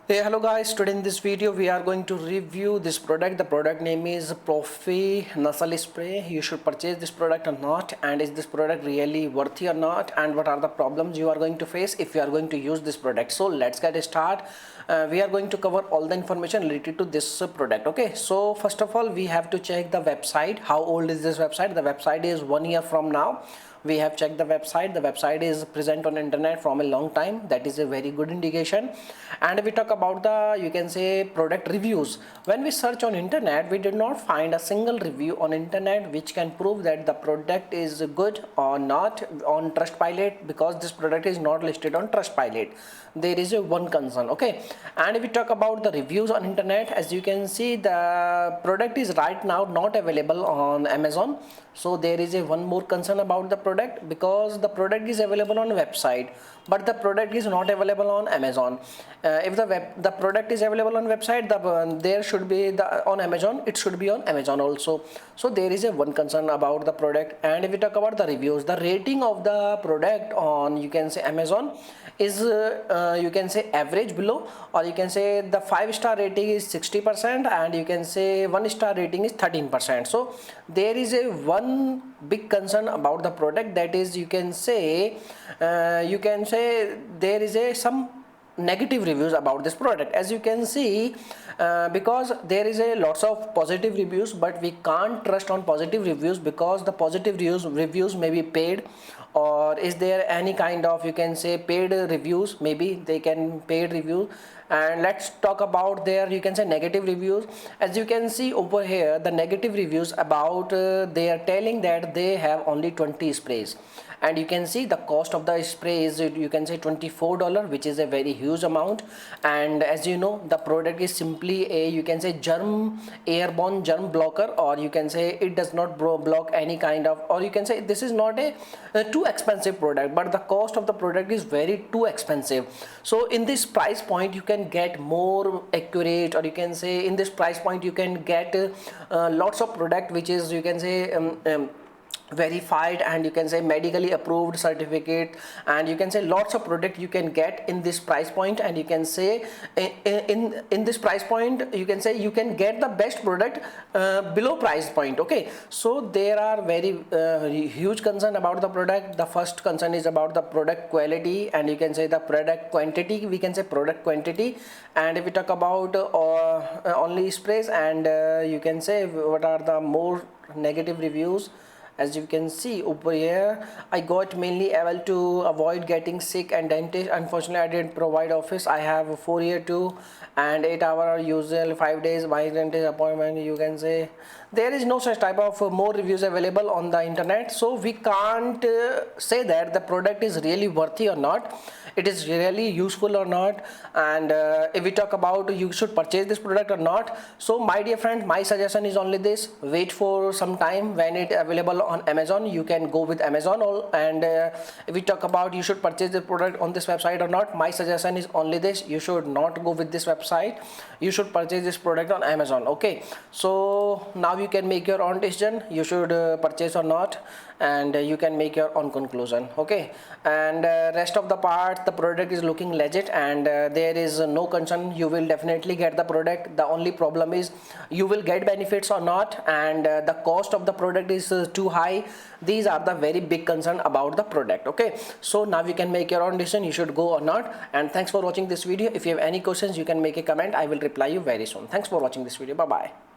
Hey, hello guys, today in this video we are going to review this product. The product name is Profi Nasal Spray. You should purchase this product or not, and is this product really worthy or not, and what are the problems you are going to face if you are going to use this product. So let's get started. We are going to cover all the information related to this product. Okay, so first of all we have to check the website. How old is this website? The website is 1 year from now. We have checked the website is present on internet from a long time. That is a very good indication. And we talk about the, you can say, product reviews. When we search on internet, we did not find a single review on internet which can prove that the product is good or not on Trustpilot, because this product is not listed on Trustpilot. There is a one concern. Okay, and we talk about the reviews on internet. As you can see, the product is right now not available on Amazon. So there is a one more concern about the product, because the product is available on website but the product is not available on Amazon. If the product is available on website, there should be on Amazon, it should be on Amazon also. So there is a one concern about the product. And if we talk about the reviews, the rating of the product on, you can say, Amazon is you can say average below, or you can say the 5-star rating is 60% and you can say 1-star rating is 13%. So there is a one big concern about the product, that is, you can say there is a some negative reviews about this product. As you can see, because there is a lots of positive reviews, but we can't trust on positive reviews because the positive reviews may be paid, or is there any kind of, you can say, paid reviews, maybe they can paid review. And let's talk about their, you can say, negative reviews. As you can see over here, the negative reviews about they are telling that they have only 20 sprays, and you can see the cost of the spray is, you can say, $24, which is a very huge amount. And as you know, the product is simply a, you can say, airborne germ blocker, or you can say it does not block any kind of, or you can say this is not a too expensive product, but the cost of the product is very too expensive. So in this price point you can get more accurate, or you can say in this price point you can get lots of product which is, you can say, verified and you can say medically approved certificate, and you can say lots of product you can get in this price point. And you can say in this price point, you can say you can get the best product below price point. Okay, so there are very huge concern about the product. The first concern is about the product quality, and you can say the product quantity, we can say product quantity. And if we talk about only sprays, and you can say what are the more negative reviews. As you can see over here, I got mainly able to avoid getting sick and dentist. Unfortunately, I didn't provide office. I have a 4-year too and 8-hour usual 5 days by dentist appointment. You can say there is no such type of more reviews available on the internet. So we can't say that the product is really worthy or not, it is really useful or not. And if we talk about you should purchase this product or not, so my dear friend, my suggestion is only this: wait for some time. When it available on Amazon, you can go with Amazon. And if we talk about you should purchase the product on this website or not, my suggestion is only this: you should not go with this website, you should purchase this product on Amazon. Okay, so now you can make your own decision, you should purchase or not, and you can make your own conclusion. Okay, and rest of the part, the product is looking legit, and there is no concern, you will definitely get the product. The only problem is you will get benefits or not, and the cost of the product is too high. These are the very big concern about the product. Okay, so now you can make your own decision, you should go or not. And thanks for watching this video. If you have any questions, you can make a comment, I will reply you very soon. Thanks for watching this video. Bye bye.